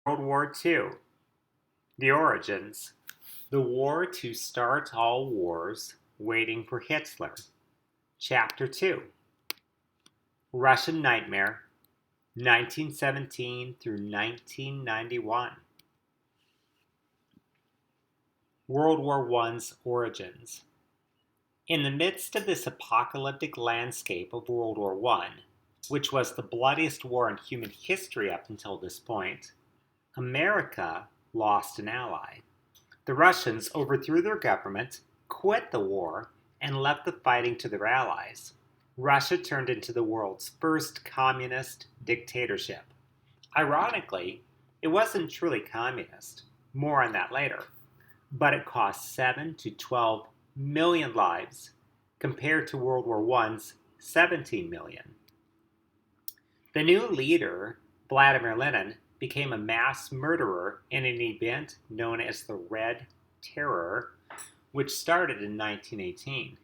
World War II. The origins. The war to start all wars, waiting for Hitler. Chapter 2. Russian Nightmare, 1917 through 1991. World War I's origins. In the midst of this apocalyptic landscape of World War I, which was the bloodiest war in human history up until this point, America lost an ally. The Russians overthrew their government, quit the war, and left the fighting to their allies. Russia turned into the world's first communist dictatorship. Ironically, it wasn't truly communist. More on that later. But it cost 7 to 12 million lives compared to World War I's 17 million. The new leader, Vladimir Lenin, became a mass murderer in an event known as the Red Terror, which started in 1918.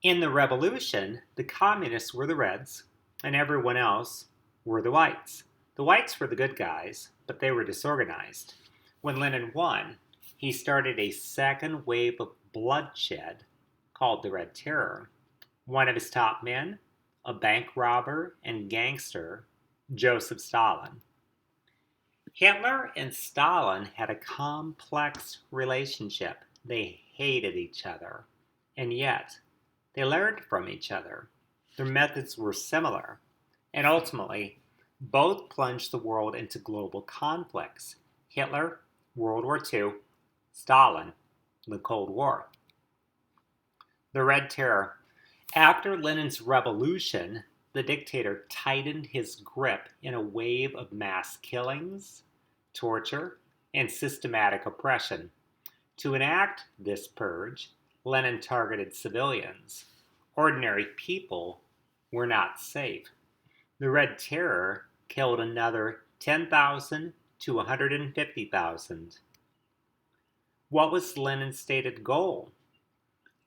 In the revolution, the communists were the Reds, and everyone else were the Whites. The Whites were the good guys, but they were disorganized. When Lenin won, he started a second wave of bloodshed called the Red Terror. One of his top men, a bank robber and gangster, Joseph Stalin. Hitler and Stalin had a complex relationship. They hated each other, and yet they learned from each other. Their methods were similar, and ultimately, both plunged the world into global conflicts. Hitler, World War II, Stalin, the Cold War. The Red Terror. After Lenin's revolution, the dictator tightened his grip in a wave of mass killings, torture, and systematic oppression. To enact this purge, Lenin targeted civilians. Ordinary people were not safe. The Red Terror killed another 10,000 to 150,000. What was Lenin's stated goal?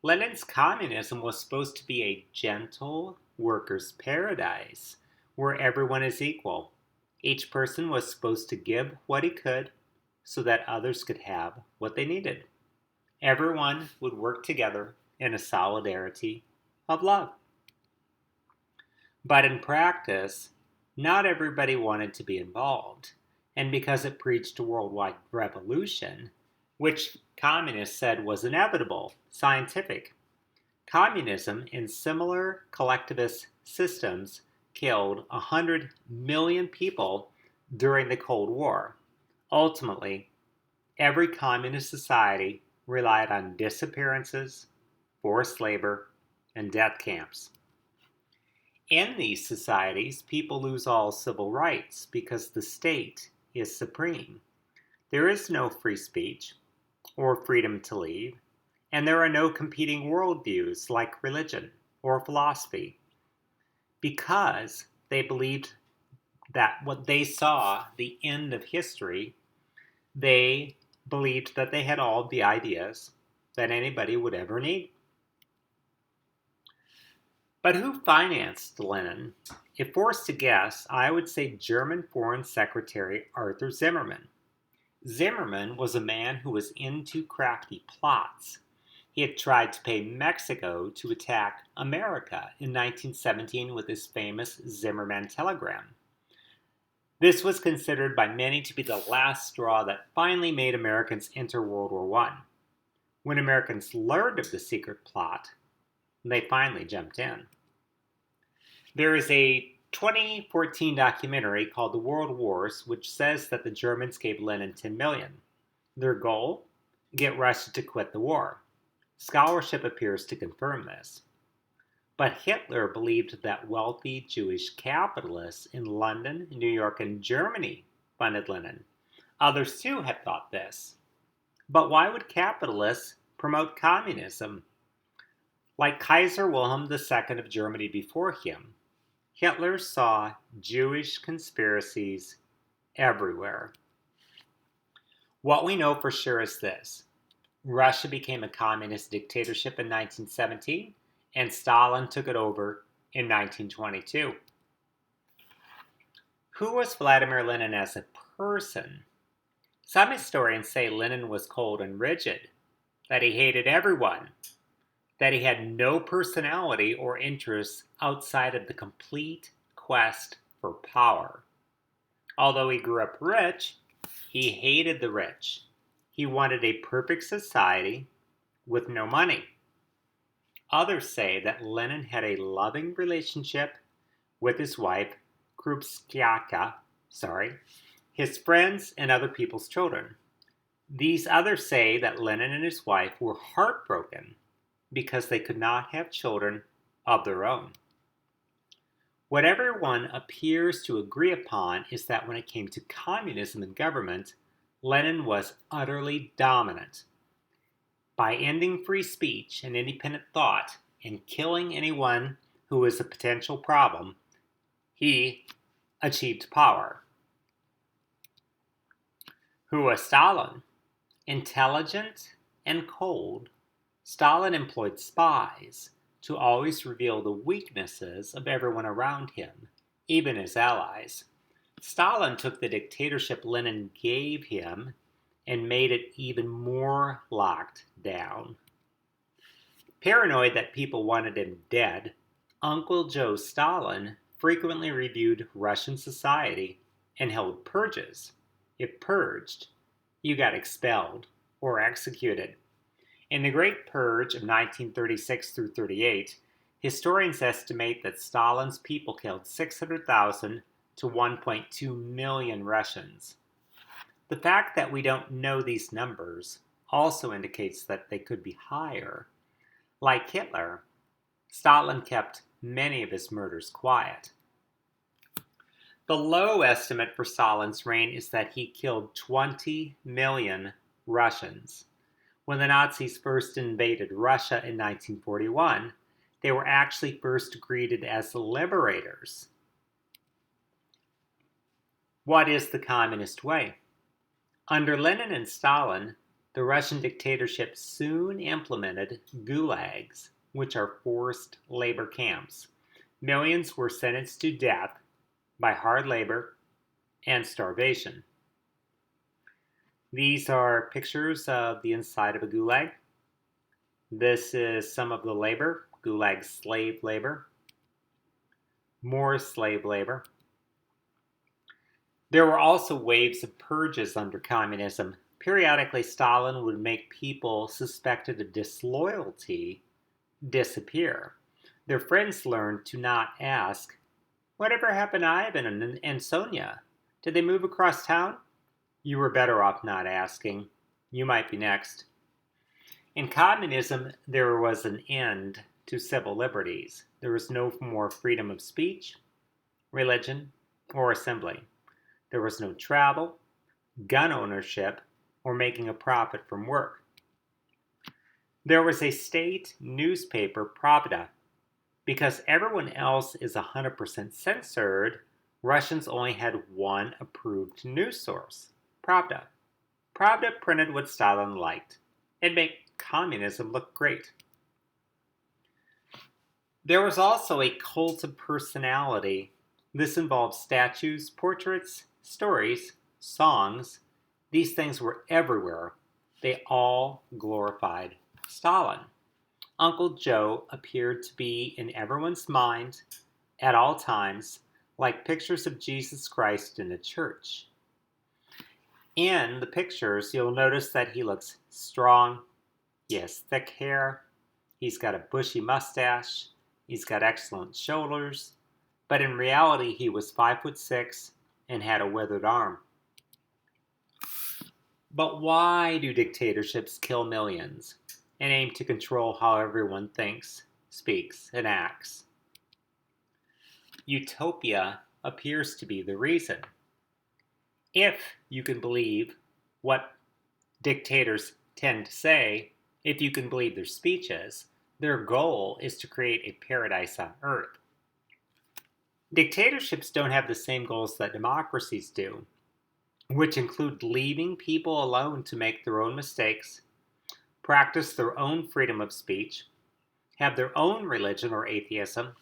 Lenin's communism was supposed to be a gentle workers' paradise where everyone is equal. Each person was supposed to give what he could so that others could have what they needed. Everyone would work together in a solidarity of love. But in practice, not everybody wanted to be involved. And because it preached a worldwide revolution, which communists said was inevitable, scientific, communism and similar collectivist systems killed 100 million people during the Cold War. Ultimately, every communist society relied on disappearances, forced labor, and death camps. In these societies, people lose all civil rights because the state is supreme. There is no free speech or freedom to leave, and there are no competing worldviews like religion or philosophy because they believed that what they saw, the end of history, they believed that they had all the ideas that anybody would ever need. But who financed Lenin? If forced to guess, I would say German Foreign Secretary Arthur Zimmermann. Zimmermann was a man who was into crafty plots. He had tried to pay Mexico to attack America in 1917 with his famous Zimmermann telegram. This was considered by many to be the last straw that finally made Americans enter World War I. When Americans learned of the secret plot, they finally jumped in. There is a 2014 documentary called The World Wars, which says that the Germans gave Lenin 10 million. Their goal? Get Russia to quit the war. Scholarship appears to confirm this. But Hitler believed that wealthy Jewish capitalists in London, New York, and Germany funded Lenin. Others too had thought this. But why would capitalists promote communism? Like Kaiser Wilhelm II of Germany before him, Hitler saw Jewish conspiracies everywhere. What we know for sure is this. Russia became a communist dictatorship in 1917, and Stalin took it over in 1922. Who was Vladimir Lenin as a person? Some historians say Lenin was cold and rigid, that he hated everyone, that he had no personality or interests outside of the complete quest for power. Although he grew up rich, he hated the rich. He wanted a perfect society with no money. Others say that Lenin had a loving relationship with his wife, Krupskaya, his friends, and other people's children. These others say that Lenin and his wife were heartbroken because they could not have children of their own. What everyone appears to agree upon is that when it came to communism and government, Lenin was utterly dominant. By ending free speech and independent thought and killing anyone who was a potential problem, he achieved power. Who was Stalin? Intelligent and cold, Stalin employed spies to always reveal the weaknesses of everyone around him, even his allies. Stalin took the dictatorship Lenin gave him and made it even more locked down. Paranoid that people wanted him dead, Uncle Joe Stalin frequently reviewed Russian society and held purges. If purged, you got expelled or executed. In the Great Purge of 1936 through 38, historians estimate that Stalin's people killed 600,000 to 1.2 million Russians. The fact that we don't know these numbers also indicates that they could be higher. Like Hitler, Stalin kept many of his murders quiet. The low estimate for Stalin's reign is that he killed 20 million Russians. When the Nazis first invaded Russia in 1941, they were actually first greeted as liberators. What is the communist way? Under Lenin and Stalin, the Russian dictatorship soon implemented gulags, which are forced labor camps. Millions were sentenced to death by hard labor and starvation. These are pictures of the inside of a gulag. This is some of the labor, gulag slave labor. More slave labor. There were also waves of purges under communism. Periodically, Stalin would make people suspected of disloyalty disappear. Their friends learned to not ask, "Whatever happened to Ivan and Sonia? Did they move across town?" You were better off not asking. You might be next. In communism, there was an end to civil liberties. There was no more freedom of speech, religion, or assembly. There was no travel, gun ownership, or making a profit from work. There was a state newspaper, Pravda. Because everyone else is 100% censored, Russians only had one approved news source, Pravda. Pravda printed what Stalin liked. It made communism look great. There was also a cult of personality. This involved statues, portraits, stories, songs. These things were everywhere. They all glorified Stalin. Uncle Joe appeared to be in everyone's mind at all times, like pictures of Jesus Christ in a church. In the pictures, you'll notice that he looks strong. He has thick hair. He's got a bushy mustache. He's got excellent shoulders. But in reality, he was 5'6" and had a withered arm. But why do dictatorships kill millions and aim to control how everyone thinks, speaks, and acts? Utopia appears to be the reason. If you can believe what dictators tend to say, if you can believe their speeches, their goal is to create a paradise on earth. Dictatorships don't have the same goals that democracies do, which include leaving people alone to make their own mistakes, practice their own freedom of speech, have their own religion or atheism,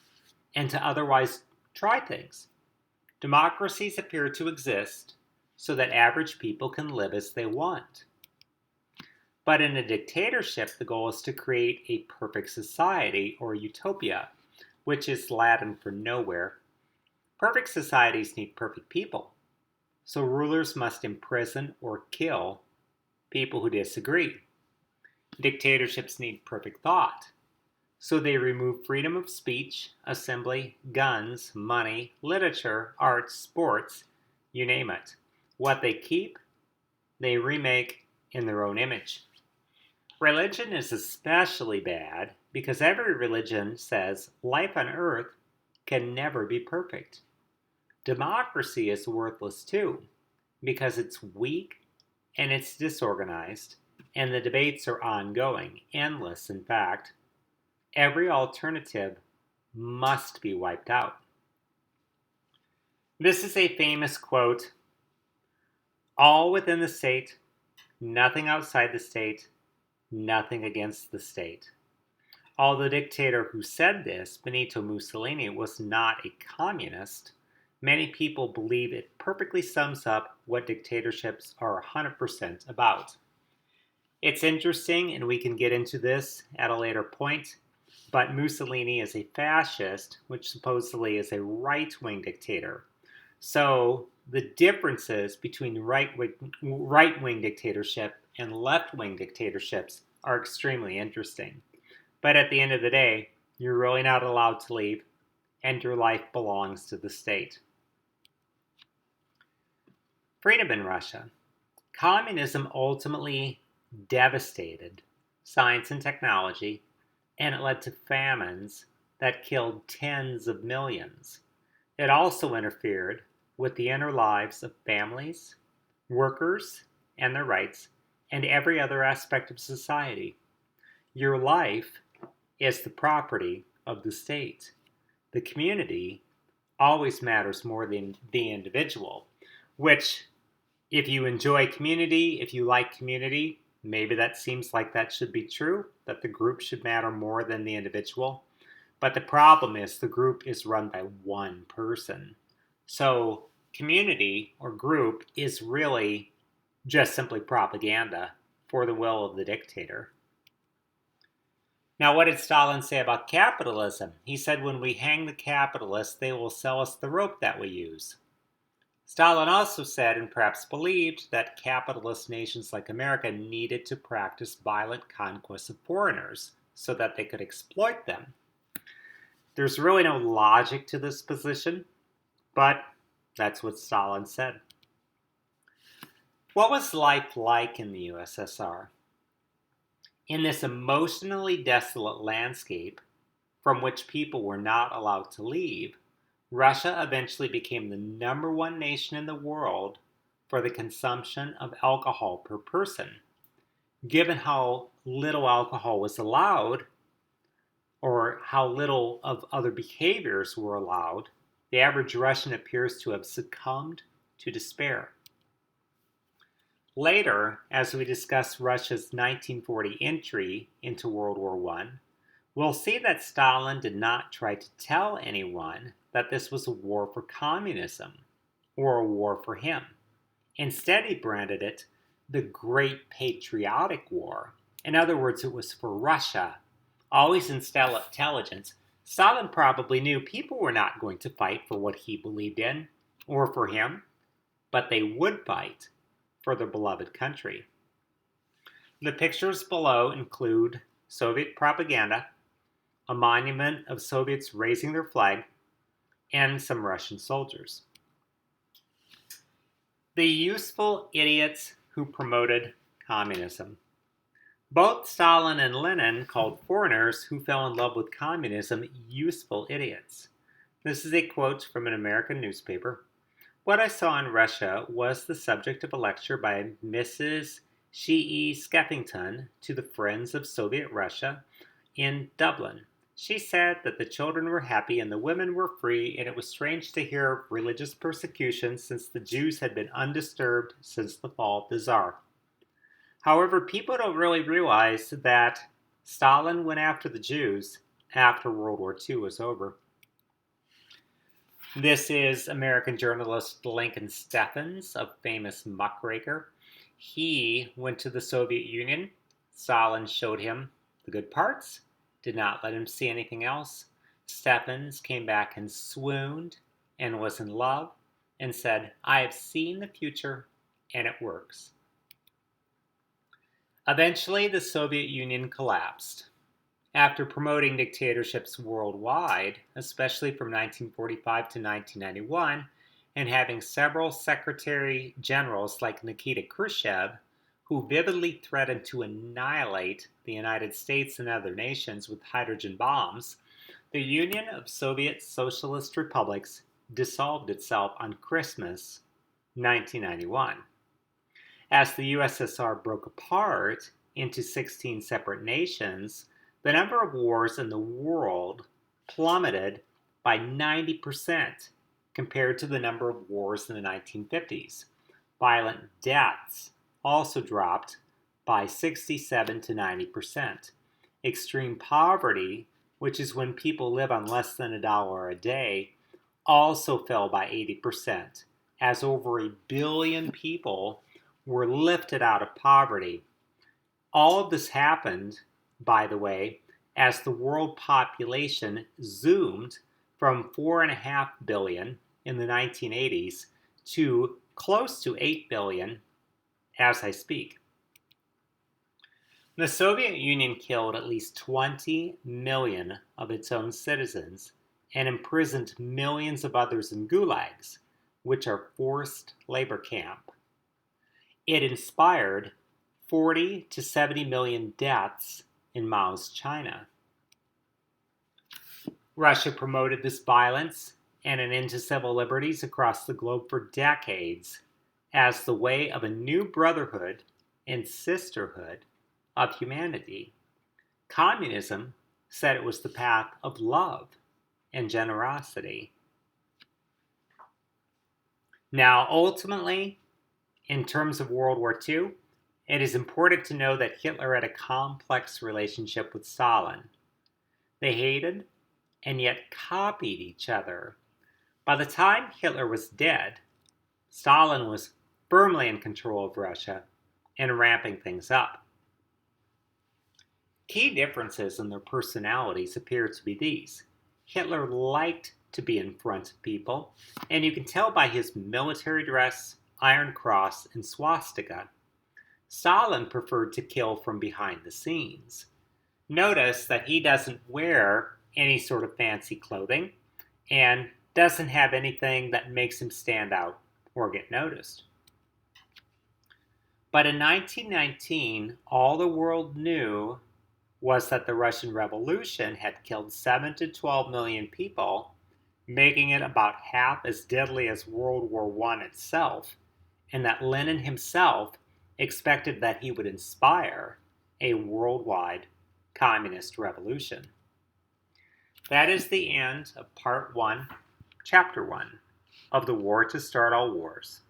and to otherwise try things. Democracies appear to exist so that average people can live as they want. But in a dictatorship, the goal is to create a perfect society or utopia, which is Latin for nowhere. Perfect societies need perfect people, so rulers must imprison or kill people who disagree. Dictatorships need perfect thought, so they remove freedom of speech, assembly, guns, money, literature, arts, sports, you name it. What they keep, they remake in their own image. Religion is especially bad because every religion says life on earth can never be perfect. Democracy is worthless too because it's weak and it's disorganized, and the debates are ongoing, endless in fact. Every alternative must be wiped out. This is a famous quote: all within the state, nothing outside the state, nothing against the state. Although the dictator who said this, Benito Mussolini, was not a communist, many people believe it perfectly sums up what dictatorships are 100% about. It's interesting, and we can get into this at a later point, but Mussolini is a fascist, which supposedly is a right-wing dictator. So the differences between right-wing dictatorship and left-wing dictatorships are extremely interesting. But at the end of the day, you're really not allowed to leave, and your life belongs to the state. Freedom in Russia. Communism ultimately devastated science and technology, and it led to famines that killed tens of millions. It also interfered with the inner lives of families, workers, and their rights, and every other aspect of society. Your life is the property of the state. The community always matters more than the individual, which, if you enjoy community, if you like community, maybe that seems like that should be true, that the group should matter more than the individual. But the problem is the group is run by one person. So community or group is really just simply propaganda for the will of the dictator. Now, what did Stalin say about capitalism? He said, when we hang the capitalists, they will sell us the rope that we use. Stalin also said, and perhaps believed, that capitalist nations like America needed to practice violent conquest of foreigners so that they could exploit them. There's really no logic to this position, but that's what Stalin said. What was life like in the USSR? In this emotionally desolate landscape, from which people were not allowed to leave, Russia eventually became the number one nation in the world for the consumption of alcohol per person. Given how little alcohol was allowed, or how little of other behaviors were allowed, the average Russian appears to have succumbed to despair. Later, as we discuss Russia's 1940 entry into World War I, we'll see that Stalin did not try to tell anyone that this was a war for communism or a war for him. Instead, he branded it the Great Patriotic War. In other words, it was for Russia. Always intelligence, Stalin probably knew people were not going to fight for what he believed in or for him, but they would fight for their beloved country. The pictures below include Soviet propaganda, a monument of Soviets raising their flag, and some Russian soldiers. The useful idiots who promoted communism. Both Stalin and Lenin called foreigners who fell in love with communism useful idiots. This is a quote from an American newspaper. What I saw in Russia was the subject of a lecture by Mrs. Shee Skeffington to the Friends of Soviet Russia in Dublin. She said that the children were happy and the women were free, and it was strange to hear of religious persecution since the Jews had been undisturbed since the fall of the Tsar. However, people don't really realize that Stalin went after the Jews after World War II was over. This is American journalist Lincoln Steffens, a famous muckraker. He went to the Soviet Union. Stalin showed him the good parts, did not let him see anything else. Steffens came back and swooned and was in love and said, "I have seen the future and it works." Eventually, the Soviet Union collapsed. After promoting dictatorships worldwide, especially from 1945 to 1991, and having several secretary generals like Nikita Khrushchev, who vividly threatened to annihilate the United States and other nations with hydrogen bombs, the Union of Soviet Socialist Republics dissolved itself on Christmas 1991. As the USSR broke apart into 16 separate nations, the number of wars in the world plummeted by 90% compared to the number of wars in the 1950s. Violent deaths also dropped by 67 to 90%. Extreme poverty, which is when people live on less than $1 a day, also fell by 80%, as over 1 billion people were lifted out of poverty. All of this happened, by the way, as the world population zoomed from 4.5 billion in the 1980s to close to 8 billion as I speak. The Soviet Union killed at least 20 million of its own citizens and imprisoned millions of others in gulags, which are forced labor camps. It inspired 40 to 70 million deaths in Mao's China. Russia promoted this violence and an end to civil liberties across the globe for decades as the way of a new brotherhood and sisterhood of humanity. Communism said it was the path of love and generosity. Now, ultimately, in terms of World War II, it is important to know that Hitler had a complex relationship with Stalin. They hated and yet copied each other. By the time Hitler was dead, Stalin was firmly in control of Russia and ramping things up. Key differences in their personalities appear to be these. Hitler liked to be in front of people, and you can tell by his military dress, Iron Cross, and swastika. Stalin preferred to kill from behind the scenes. Notice that he doesn't wear any sort of fancy clothing and doesn't have anything that makes him stand out or get noticed. But in 1919, all the world knew was that the Russian Revolution had killed 7 to 12 million people, making it about half as deadly as World War I itself, and that Lenin himself expected that he would inspire a worldwide communist revolution. That is the end of Part 1, Chapter 1 of The War to Start All Wars.